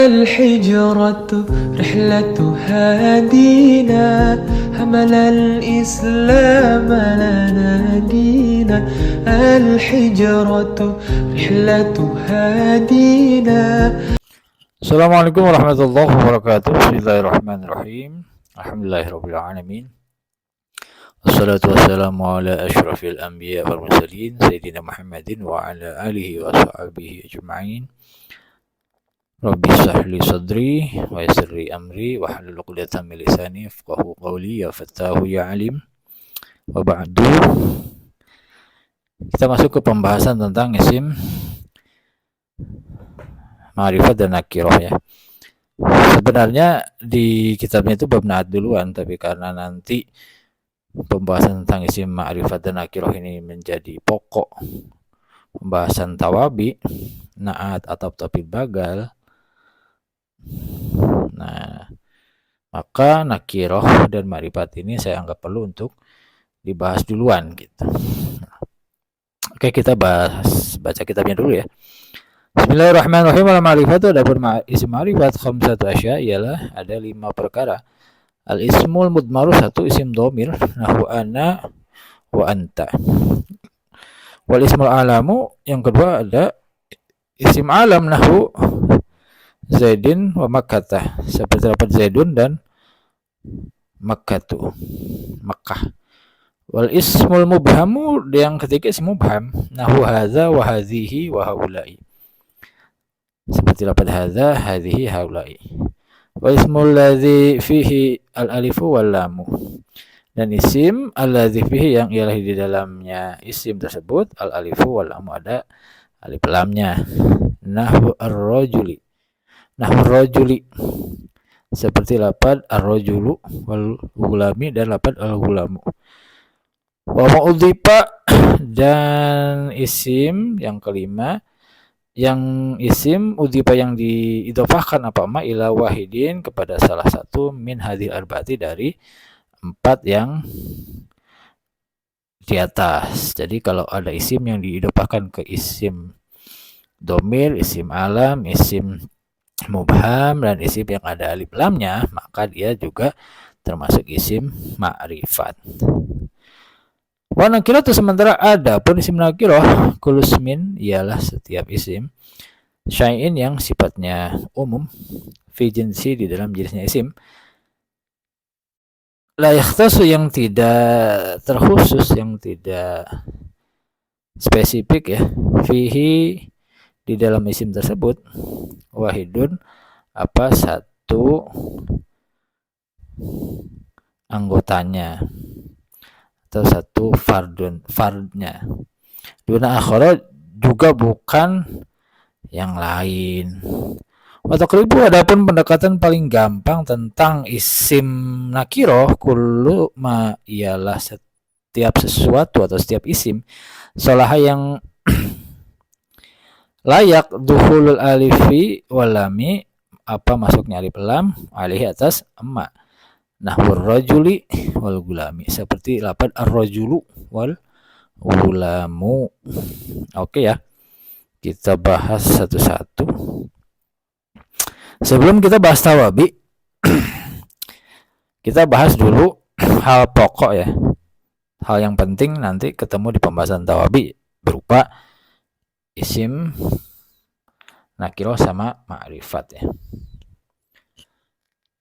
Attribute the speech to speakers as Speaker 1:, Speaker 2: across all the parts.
Speaker 1: الحجرة رحلة هادينا حمل الإسلام لنا دينا الحجرة رحلة هادينا.
Speaker 2: Assalamualaikum warahmatullahi wabarakatuh. Bismillahirrahmanirrahim. Alhamdulillahirabbil alamin. Wassalatu wassalamu ala asyrafil anbiya wal mursalin sayyidina Muhammadin wa ala alihi wa sahbihi ajma'in. Rabbi shrah li sadri wa yassir li amri wa hlul 'uqdatam min lisani yafqahu qawli ya fattahu ya alim. Wa ba'du. Kita masuk ke pembahasan tentang isim ma'rifat dan nakirah ya. Sebenarnya di kitabnya itu bab na'at duluan, tapi karena nanti pembahasan tentang isim ma'rifat dan nakirah ini menjadi pokok pembahasan tawabi, na'at atau topik bagal. Nah, maka nakirah dan ma'rifat ini saya anggap perlu untuk dibahas duluan gitu. Oke, kita baca kitabnya dulu ya. Bismillahirrahmanirrahim. Al-ma'rifatu, adapun isim ma'rifat khamsatu asya ialah ada 5 perkara. Al-ismul mudmaru, satu isim dhamir nahu ana wa anta. Wal ismul alamu, yang kedua ada isim alam nahu Zaidin wa Makkah, seperti dapat Zaidun dan Makkatu, Makkah. Wal ismul mubhamu, yang ketiga isim mubham nahu hadza wa hadhihi wa haula'i, seperti dapat hadza, hadhihi, haula'i. Wa ismul ladzi fihi al-alifu wal lamu, dan isim alladzi fihi yang ialah di dalamnya isim tersebut al-alifu wal lamu, ada alif lamnya. Nahwu ar-rajuli, nahwu rajuli, seperti lapad ar-rajulu wal gulami dan lapad al-gulamu. Wa ma'udhifa, dan isim yang kelima yang isim udhifa yang diidhofahkan apa ma ila wahidin, kepada salah satu min hadhil arba'ati, dari 4 yang di atas. Jadi kalau ada isim yang diidhofahkan ke isim dhamir, isim alam, isim mubham, dan isim yang ada alif lamnya, maka dia juga termasuk isim ma'rifat. Wa nakiratu, sementara ada pun isim nakirah kulusmin ialah setiap isim syai'in yang sifatnya umum fi jinsi, di dalam jenisnya isim, la yakhtasu, yang tidak terkhusus, yang tidak spesifik ya, fihi, di dalam isim tersebut, wahidun, apa satu anggotanya atau satu fardnya. Duna akhara, juga bukan yang lain. Wa taqribu, adapun pendekatan paling gampang tentang isim nakirah, kullu ma ialah setiap sesuatu atau setiap isim salaha yang layak dukhulul alifi walami, apa masuknya alif lam, alaihi, atas emma. Nahwur rajuli wal gulami, seperti lapad ar-rajulu wal gulamu. Oke ya, kita bahas satu-satu. Sebelum kita bahas tawabi, kita bahas dulu hal pokok ya, hal yang penting nanti ketemu di pembahasan tawabi, berupa isim nakirah sama ma'rifat ya.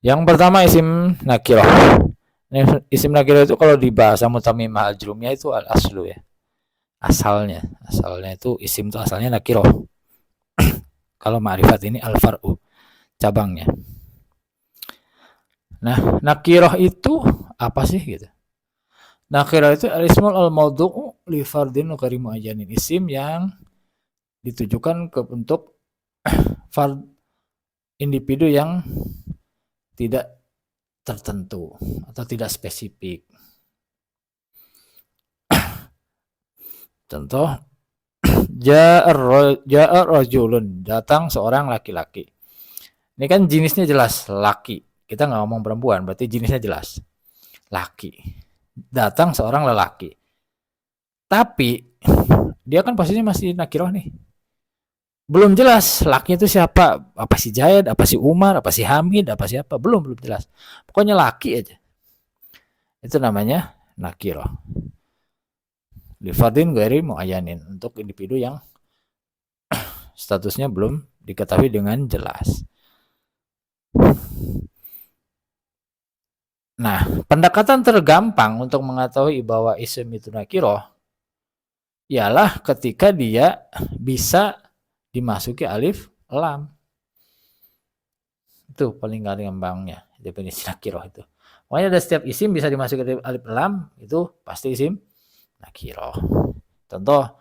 Speaker 2: Yang pertama isim nakirah. Isim nakirah itu kalau di bahasa mutamimah al-jurumiyah itu al-aslu ya. Asalnya itu isim itu asalnya nakirah. Kalau ma'rifat ini al-far'u, cabangnya. Nah, nakirah itu apa sih gitu? Nakirah itu al-ismul al-mawdu'u li fardin wa karimu ajanin, isim yang ditujukan untuk fard, individu yang tidak tertentu atau tidak spesifik. Contoh, ja'a rajulun, datang seorang laki-laki. Ini kan jenisnya jelas laki. Kita nggak ngomong perempuan, berarti jenisnya jelas laki. Datang seorang lelaki. Tapi dia kan posisinya masih nakirah nih. belum jelas laki itu siapa, apa si Zaid, apa si Umar, apa si Hamid, apa siapa, belum jelas. Pokoknya laki aja. Itu namanya nakiro. Lifadin gairi muayyanin, untuk individu yang statusnya belum diketahui dengan jelas. Nah, pendekatan tergampang untuk mengetahui bahwa isim itu nakiro ialah ketika dia bisa dimasuki alif lam. Itu paling gampangnya definisi nakiro itu. Pokoknya ada setiap isim bisa dimasuki alif lam, itu pasti isim nakiro. Contoh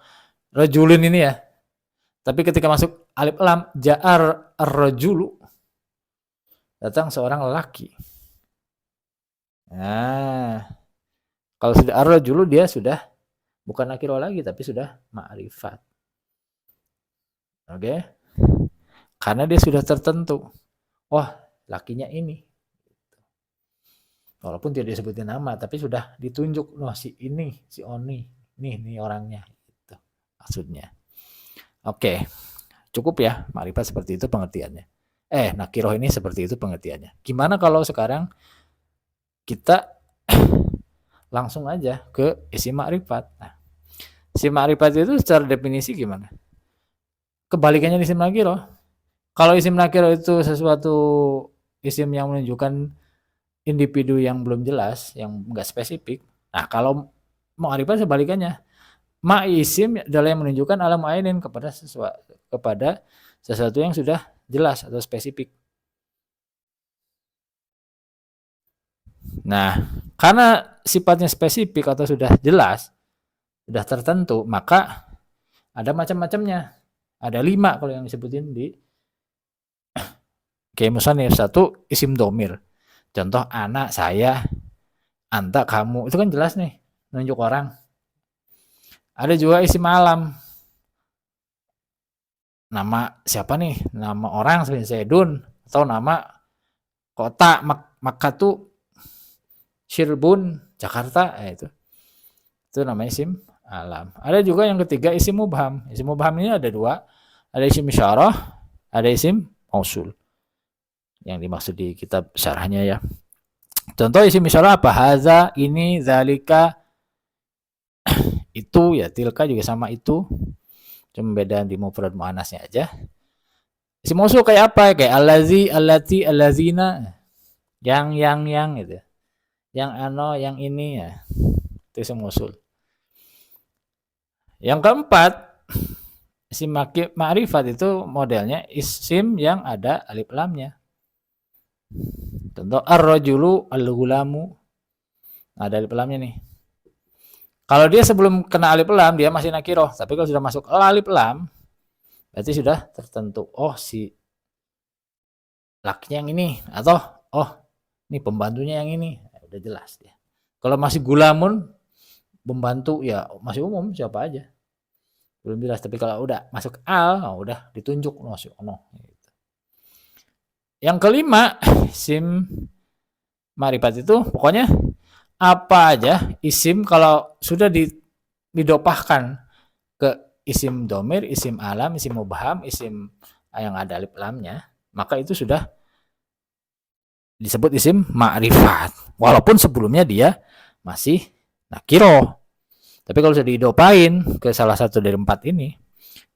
Speaker 2: rajulun ini ya. Tapi ketika masuk alif lam, ja'ar ar-rajulu, datang seorang lelaki. Nah, kalau sudah ar-rajulu dia sudah bukan nakiro lagi tapi sudah ma'rifat. Oke? Karena dia sudah tertentu. Oh, lakinya ini. Walaupun tidak disebutin nama, tapi sudah ditunjuk, loh si ini, si Oni, nih orangnya, gitu maksudnya. Oke, cukup ya, makrifat seperti itu pengertiannya. Nakiroh ini seperti itu pengertiannya. Gimana kalau sekarang kita langsung aja ke isim makrifat? Nah, isim makrifat itu secara definisi gimana? Kebalikannya isim nakiroh. Kalau isim nakiroh itu sesuatu isim yang menunjukkan individu yang belum jelas, yang enggak spesifik. Nah, kalau ma'rifat sebalikannya. Ma isim adalah yang menunjukkan alam ainin kepada sesuatu yang sudah jelas atau spesifik. Nah, karena sifatnya spesifik atau sudah jelas, sudah tertentu, maka ada macam-macamnya. Ada 5 kalau yang disebutin di kayak misalnya 1 isim domir. Contoh anak, saya, anta, kamu. Itu kan jelas nih, nunjuk orang. Ada juga isim alam. Nama siapa nih? Nama orang seperti Zaidun, atau nama kota Makkah tuh Cirebon, Jakarta, itu. Itu namanya isim alam. Ada juga yang ketiga isim mubham. Isim mubham ini ada 2. Ada isim isyarah, ada isim mausul. Yang dimaksud di kitab syarahnya ya. Contoh isim isyarah apa? Haza, ini, zalika, itu ya, tilka juga sama itu. Cuma beda di mufrad muannasnya aja. Isim mausul kayak apa? Kayak allazi, allati, allazina. Yang gitu. Yang yang ini ya. Itu isim mausul. Yang keempat, isim ma'rifat itu modelnya isim yang ada alif lamnya. Contoh ar-rajulu, al-gulamu. Ada alif lamnya nih. Kalau dia sebelum kena alif lam, dia masih nakiroh. Tapi kalau sudah masuk alif lam, berarti sudah tertentu. Oh, si lakinya yang ini. Atau, oh, ini pembantunya yang ini. Udah jelas dia. Kalau masih gulamun, pembantu ya masih umum, siapa aja. Belum jelas. Tapi kalau udah masuk al, udah ditunjuk. Masuk ono. Yang kelima, isim ma'rifat itu pokoknya apa aja isim kalau sudah didopahkan ke isim domir, isim alam, isim mubham, isim yang ada alif lamnya, maka itu sudah disebut isim ma'rifat. Walaupun sebelumnya dia masih nakiro. Tapi kalau sudah didopain ke salah satu dari 4 ini,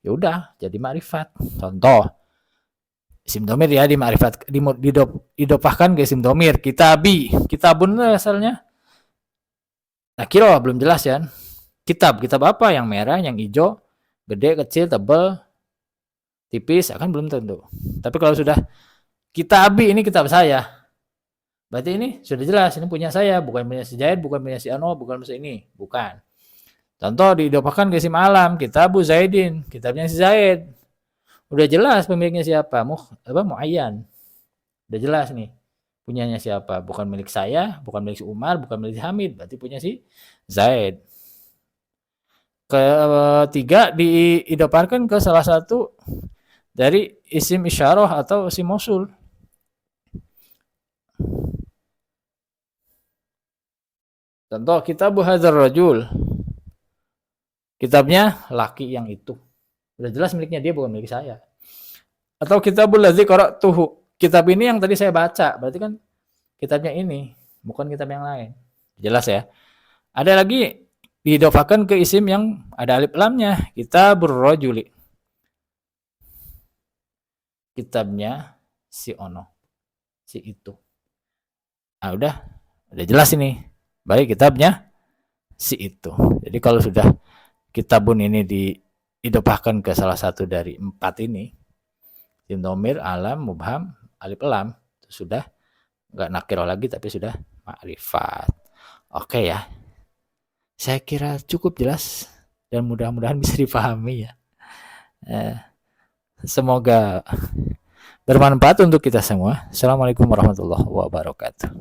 Speaker 2: ya udah jadi ma'rifat. Contoh isim domir ya di ma'rifat didopahkan ke isim domir. Kitabun asalnya nakiro, belum jelas ya. Kitab apa? Yang merah, yang hijau, gede, kecil, tebal, tipis, akan belum tentu. Tapi kalau sudah kitabi, ini kitab saya, berarti ini sudah jelas, ini punya saya, bukan punya si Zaid, bukan punya si Ano, bukan punya si ini, bukan. Contoh didopahkan ke isim alam, kitabu Zaidin, kitabnya si Zaid. Udah jelas pemiliknya siapa, muayyan. Udah jelas nih, punyanya siapa, bukan milik saya, bukan milik si Umar, bukan milik si Hamid, berarti punya si Zaid. Ketiga, diidoparkan ke salah satu dari isim isyarah atau isim mausul. Contoh kitab hadzal rajul. Kitabnya laki yang itu. Udah jelas miliknya dia, bukan milik saya. Atau kitabul ladzi qara'tuhu, kitab ini yang tadi saya baca, berarti kan kitabnya ini, bukan kitab yang lain. Jelas ya. Ada lagi diidofakan ke isim yang ada alif lamnya, kitabur rajuli, kitabnya si ono, si itu. Ah udah jelas ini, baik kitabnya si itu. Jadi kalau sudah kitabun ini diidofahkan ke salah satu dari 4 ini, isim dhamir, alam, mubham, alif lam, itu sudah nggak nakirah lagi tapi sudah ma'rifat. Oke ya, saya kira cukup jelas dan mudah-mudahan bisa dipahami ya. Semoga bermanfaat untuk kita semua. Assalamualaikum warahmatullahi wabarakatuh.